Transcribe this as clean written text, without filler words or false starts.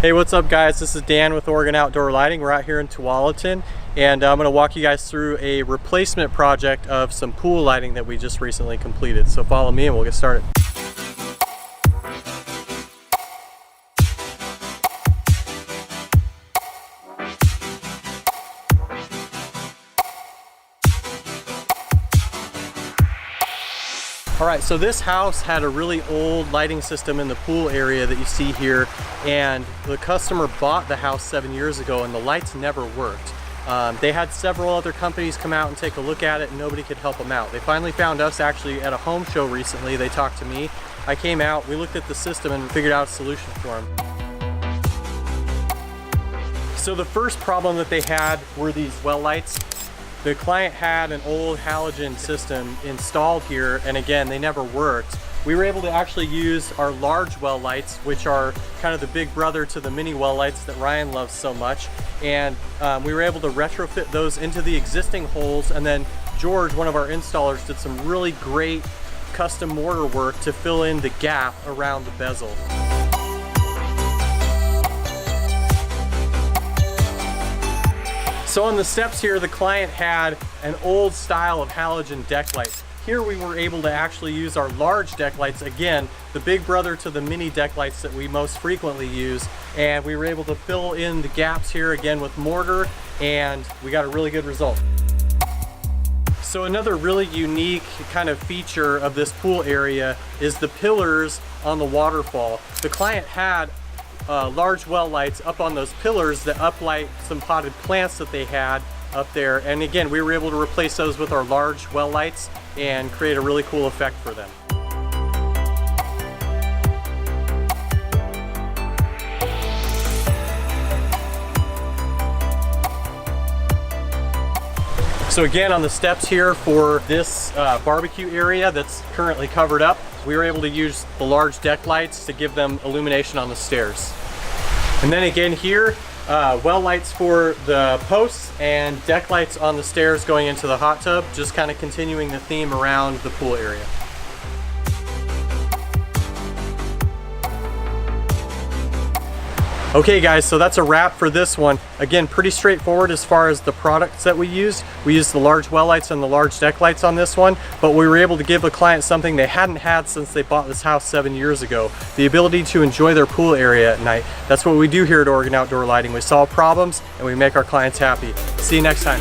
Hey, what's up guys? This is Dan with Oregon Outdoor Lighting. We're out here in Tualatin, and I'm going to walk you guys through a replacement project of some pool lighting that we just recently completed. So follow me and we'll get started. Alright, so this house had a really old lighting system in the pool area that you see here, and the customer bought the house 7 years ago and the lights never worked. They had several other companies come out and take a look at it and nobody could help them out. They finally found us actually at a home show recently. They talked to me. I came out, we looked at the system and figured out a solution for them. So the first problem that they had were these well lights. The client had an old halogen system installed here, and again, they never worked. We were able to actually use our large well lights, which are kind of the big brother to the mini well lights that Ryan loves so much. And we were able to retrofit those into the existing holes, and then George, one of our installers, did some really great custom mortar work to fill in the gap around the bezel. So on the steps here, the client had an old style of halogen deck lights. Here we were able to actually use our large deck lights, again, the big brother to the mini deck lights that we most frequently use, and we were able to fill in the gaps here again with mortar, and we got a really good result. So another really unique kind of feature of this pool area is the pillars on the waterfall. The client had large well lights up on those pillars that uplight some potted plants that they had up there, and again we were able to replace those with our large well lights and create a really cool effect for them. So again, on the steps here for this barbecue area that's currently covered up, we were able to use the large deck lights to give them illumination on the stairs. And then again here, well lights for the posts and deck lights on the stairs going into the hot tub, just kind of continuing the theme around the pool area. Okay guys, so that's a wrap for this one. Again, pretty straightforward as far as the products that we used. We used the large well lights and the large deck lights on this one, but we were able to give the client something they hadn't had since they bought this house 7 years ago. The ability to enjoy their pool area at night. That's what we do here at Oregon Outdoor Lighting. We solve problems and we make our clients happy. See you next time.